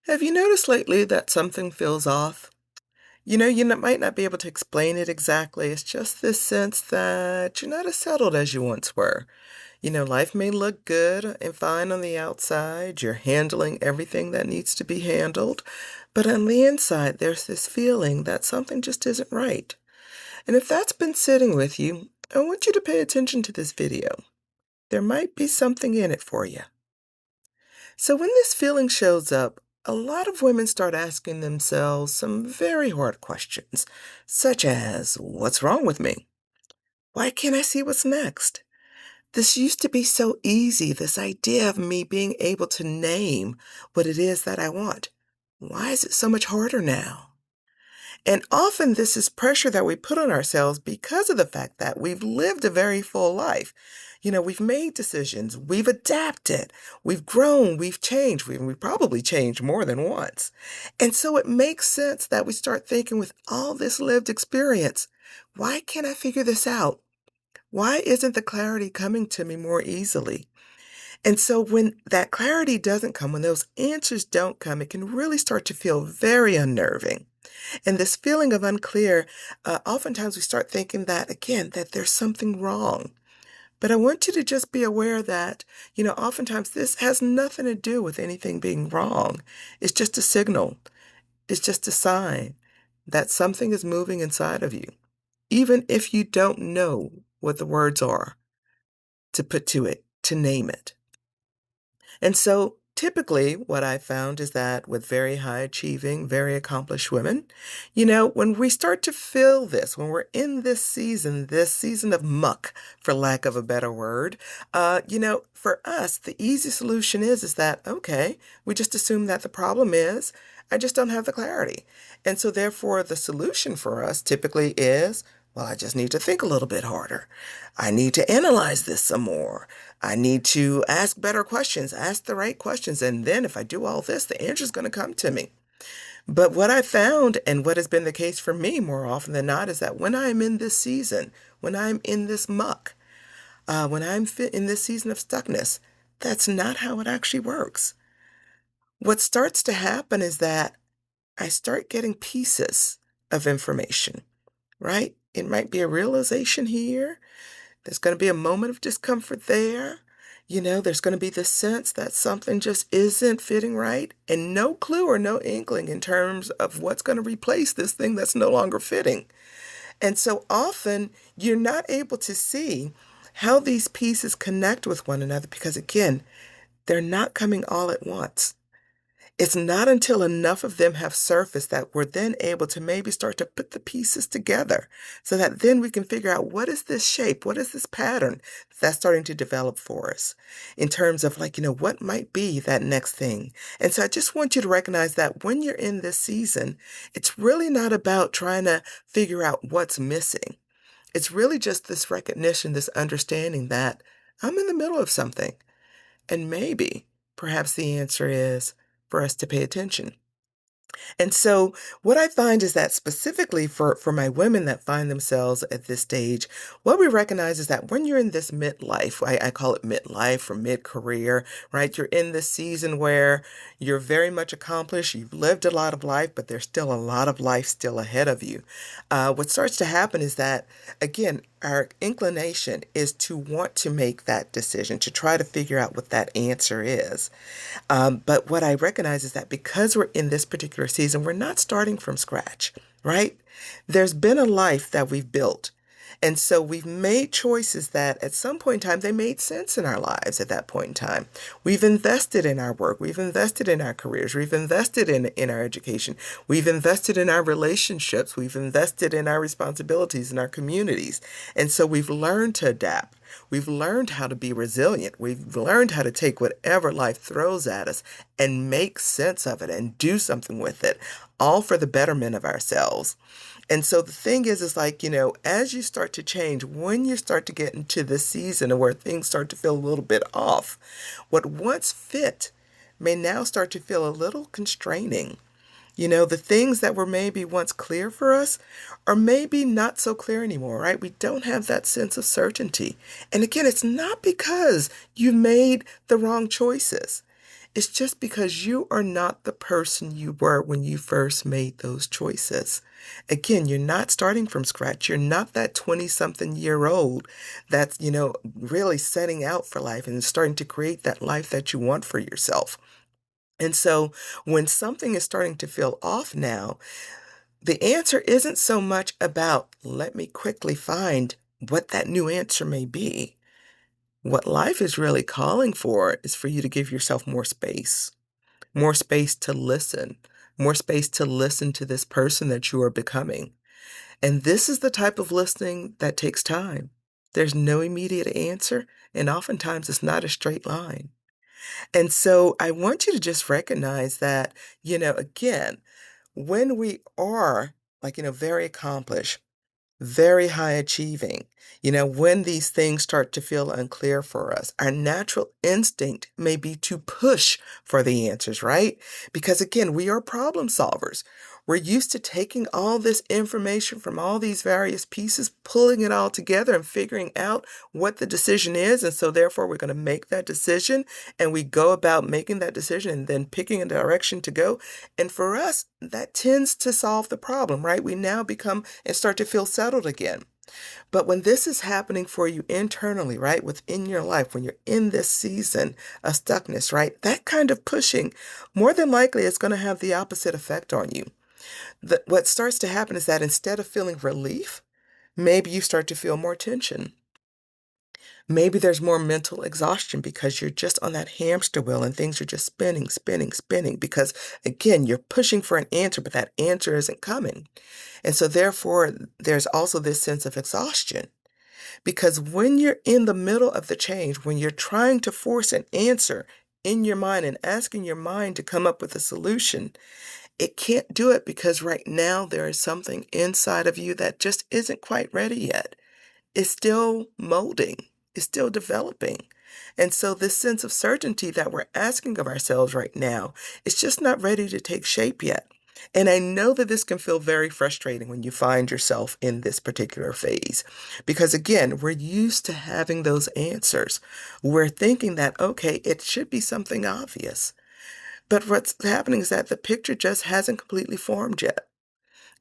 Have you noticed lately that something feels off? Might not be able to explain it exactly. It's just this sense that you're not as settled as you once were. Life may look good and fine on the outside. You're handling everything that needs to be handled. But on the inside, there's this feeling that something just isn't right. And if that's been sitting with you, I want you to pay attention to this video. There might be something in it for you. So when this feeling shows up, a lot of women start asking themselves some very hard questions, such as, what's wrong with me? Why can't I see what's next? This used to be so easy, this idea of me being able to name what it is that I want. Why is it so much harder now? And often this is pressure that we put on ourselves because of the fact that we've lived a very full life. We've made decisions, we've adapted, we've grown, we've changed, we probably changed more than once. And so it makes sense that we start thinking with all this lived experience, why can't I figure this out? Why isn't the clarity coming to me more easily? And so when that clarity doesn't come, when those answers don't come, it can really start to feel very unnerving. And this feeling of unclear, oftentimes we start thinking that, again, that there's something wrong. But I want you to just be aware that, oftentimes this has nothing to do with anything being wrong. It's just a signal. It's just a sign that something is moving inside of you, even if you don't know what the words are to put to it, to name it. And so typically what I found is that with very high achieving, very accomplished women, when we start to feel this, when we're in this season of muck, for lack of a better word, for us, the easy solution is that, okay, we just assume that the problem is, I just don't have the clarity. And so therefore the solution for us typically is, well, I just need to think a little bit harder. I need to analyze this some more. I need to ask better questions, ask the right questions. And then if I do all this, the answer is going to come to me. But what I found, and what has been the case for me more often than not, is that when I'm in this season, when I'm in this muck, when I'm in this season of stuckness, that's not how it actually works. What starts to happen is that I start getting pieces of information, right? It might be a realization here. There's going to be a moment of discomfort there. There's going to be the sense that something just isn't fitting right, and no clue or no inkling in terms of what's going to replace this thing that's no longer fitting. And so often you're not able to see how these pieces connect with one another because, again, they're not coming all at once. It's not until enough of them have surfaced that we're then able to maybe start to put the pieces together so that then we can figure out what is this shape, what is this pattern that's starting to develop for us in terms of what might be that next thing. And so I just want you to recognize that when you're in this season, it's really not about trying to figure out what's missing. It's really just this recognition, this understanding that I'm in the middle of something. And maybe, perhaps the answer is for us to pay attention. And so what I find is that specifically for my women that find themselves at this stage, what we recognize is that when you're in this midlife, I call it midlife or mid-career, right? You're in this season where you're very much accomplished, you've lived a lot of life, but there's still a lot of life still ahead of you. What starts to happen is that, again, our inclination is to want to make that decision, to try to figure out what that answer is. But what I recognize is that because we're in this particular season, we're not starting from scratch, right? There's been a life that we've built. And so we've made choices that at some point in time, they made sense in our lives at that point in time. We've invested in our work. We've invested in our careers. We've invested in our education. We've invested in our relationships. We've invested in our responsibilities in our communities. And so we've learned to adapt. We've learned how to be resilient. We've learned how to take whatever life throws at us and make sense of it and do something with it, all for the betterment of ourselves. And so the thing is as you start to change, when you start to get into this season where things start to feel a little bit off, what once fit may now start to feel a little constraining. The things that were maybe once clear for us are maybe not so clear anymore, right? We don't have that sense of certainty. And again, it's not because you made the wrong choices. It's just because you are not the person you were when you first made those choices. Again, you're not starting from scratch. You're not that 20-something year old that's, really setting out for life and starting to create that life that you want for yourself. And so when something is starting to feel off now, the answer isn't so much about, let me quickly find what that new answer may be. What life is really calling for is for you to give yourself more space to listen, more space to listen to this person that you are becoming. And this is the type of listening that takes time. There's no immediate answer, and oftentimes it's not a straight line. And so I want you to just recognize that, again, when we are like, very accomplished, very high achieving. When these things start to feel unclear for us, our natural instinct may be to push for the answers, right? Because again, we are problem solvers. We're used to taking all this information from all these various pieces, pulling it all together and figuring out what the decision is. And so therefore we're going to make that decision and we go about making that decision and then picking a direction to go. And for us, that tends to solve the problem, right? We now become and start to feel settled again. But when this is happening for you internally, right, within your life, when you're in this season of stuckness, right, that kind of pushing more than likely is going to have the opposite effect on you. What starts to happen is that instead of feeling relief, maybe you start to feel more tension. Maybe there's more mental exhaustion because you're just on that hamster wheel and things are just spinning, spinning, spinning because, again, you're pushing for an answer, but that answer isn't coming. And so therefore, there's also this sense of exhaustion because when you're in the middle of the change, when you're trying to force an answer in your mind and asking your mind to come up with a solution, it can't do it because right now there is something inside of you that just isn't quite ready yet. It's still molding, it's still developing. And so this sense of certainty that we're asking of ourselves right now is just not ready to take shape yet. And I know that this can feel very frustrating when you find yourself in this particular phase. Because again, we're used to having those answers. We're thinking that, okay, it should be something obvious. But what's happening is that the picture just hasn't completely formed yet.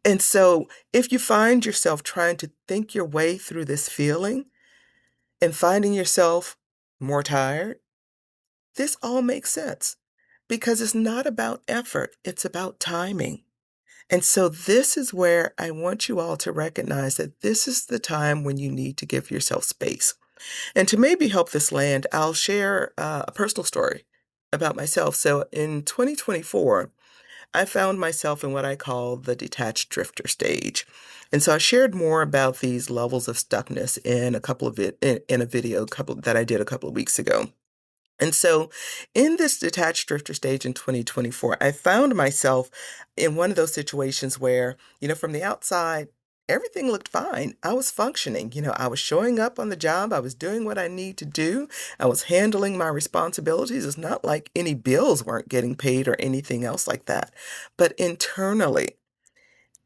And so if you find yourself trying to think your way through this feeling and finding yourself more tired, this all makes sense because it's not about effort, it's about timing. And so this is where I want you all to recognize that this is the time when you need to give yourself space. And to maybe help this land, I'll share a personal story about myself. So in 2024, I found myself in what I call the detached drifter stage. And so I shared more about these levels of stuckness in in a video that I did a couple of weeks ago. And so in this detached drifter stage in 2024, I found myself in one of those situations where, from the outside, everything looked fine. I was functioning. I was showing up on the job. I was doing what I need to do. I was handling my responsibilities. It's not like any bills weren't getting paid or anything else like that. But internally,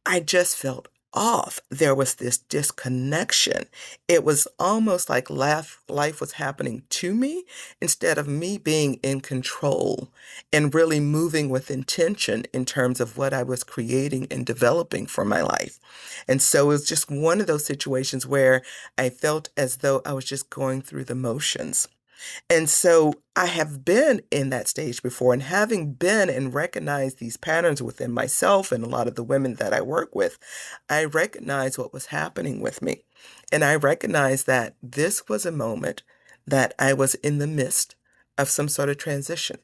I just felt off. There was this disconnection. It was almost like life was happening to me instead of me being in control and really moving with intention in terms of what I was creating and developing for my life. And so it was just one of those situations where I felt as though I was just going through the motions. And so I have been in that stage before, and having been and recognized these patterns within myself and a lot of the women that I work with, I recognize what was happening with me. And I recognize that this was a moment that I was in the midst of some sort of transition,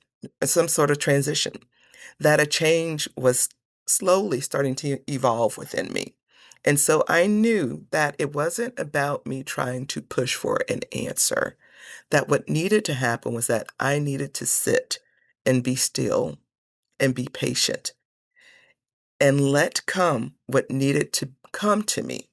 that a change was slowly starting to evolve within me. And so I knew that it wasn't about me trying to push for an answer, that what needed to happen was that I needed to sit and be still and be patient and let come what needed to come to me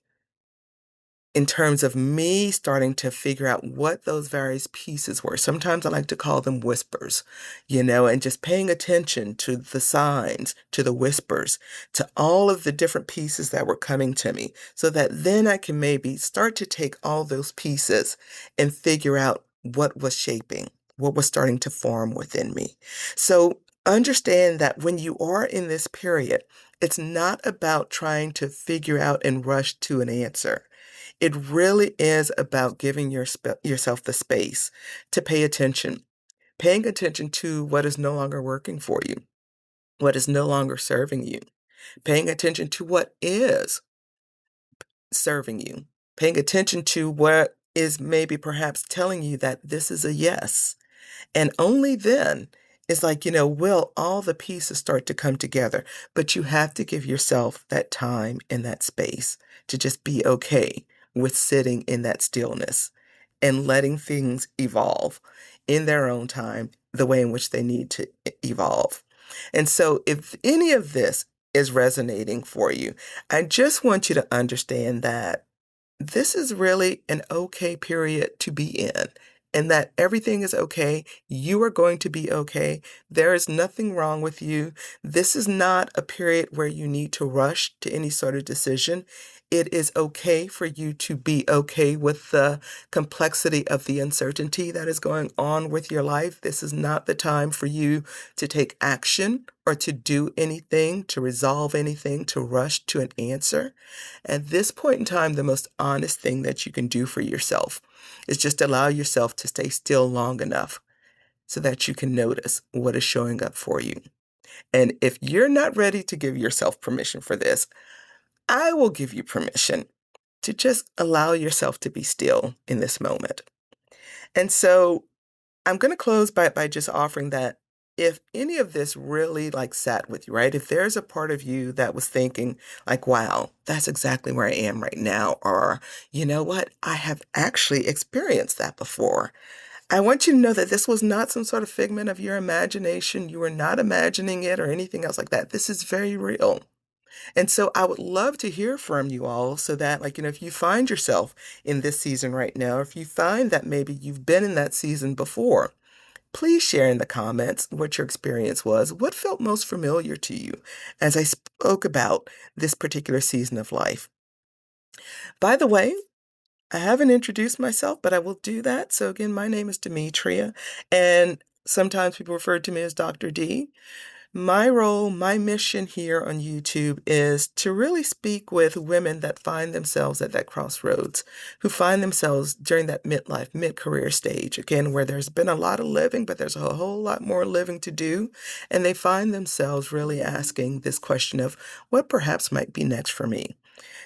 in terms of me starting to figure out what those various pieces were. Sometimes I like to call them whispers, and just paying attention to the signs, to the whispers, to all of the different pieces that were coming to me so that then I can maybe start to take all those pieces and figure out what was shaping. what was starting to form within me. So understand that when you are in this period, it's not about trying to figure out and rush to an answer. It really is about giving yourself the space to pay attention, paying attention to what is no longer working for you, what is no longer serving you, paying attention to what is serving you, paying attention to what is maybe perhaps telling you that this is a yes. And only then is like, will all the pieces start to come together. But you have to give yourself that time and that space to just be okay with sitting in that stillness and letting things evolve in their own time, the way in which they need to evolve. And so, if any of this is resonating for you, I just want you to understand that this is really an okay period to be in, and that everything is okay. You are going to be okay. There is nothing wrong with you. This is not a period where you need to rush to any sort of decision. It is okay for you to be okay with the complexity of the uncertainty that is going on with your life. This is not the time for you to take action or to do anything, to resolve anything, to rush to an answer. At this point in time, the most honest thing that you can do for yourself is just allow yourself to stay still long enough so that you can notice what is showing up for you. And if you're not ready to give yourself permission for this, I will give you permission to just allow yourself to be still in this moment. And so I'm going to close by just offering that if any of this really like sat with you, right? If there's a part of you that was thinking like, wow, that's exactly where I am right now. Or, you know what? I have actually experienced that before. I want you to know that this was not some sort of figment of your imagination. You were not imagining it or anything else like that. This is very real. And so I would love to hear from you all so that, like, if you find yourself in this season right now, if you find that maybe you've been in that season before, please share in the comments what your experience was. What felt most familiar to you as I spoke about this particular season of life? By the way, I haven't introduced myself, but I will do that. So again, my name is Demetria, and sometimes people refer to me as Dr. D. My role, my mission here on YouTube is to really speak with women that find themselves at that crossroads, who find themselves during that midlife, mid-career stage, again, where there's been a lot of living, but there's a whole lot more living to do. And they find themselves really asking this question of what perhaps might be next for me.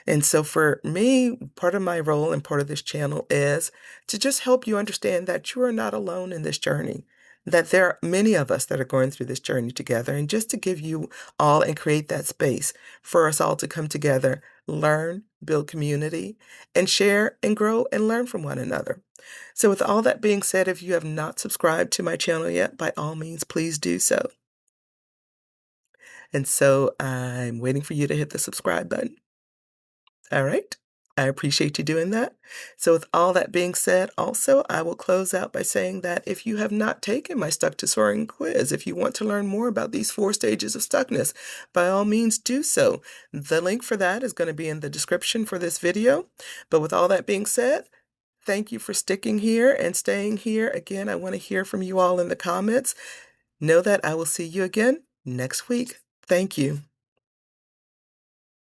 And so for me, part of my role and part of this channel is to just help you understand that you are not alone in this journey, that there are many of us that are going through this journey together, and just to give you all and create that space for us all to come together, learn, build community, and share and grow and learn from one another. So with all that being said, if you have not subscribed to my channel yet, by all means, please do so. And so I'm waiting for you to hit the subscribe button. All right. I appreciate you doing that. So with all that being said, also, I will close out by saying that if you have not taken my Stuck to Soaring quiz, if you want to learn more about these 4 stages of stuckness, by all means do so. The link for that is going to be in the description for this video. But with all that being said, thank you for sticking here and staying here. Again, I want to hear from you all in the comments. Know that I will see you again next week. Thank you.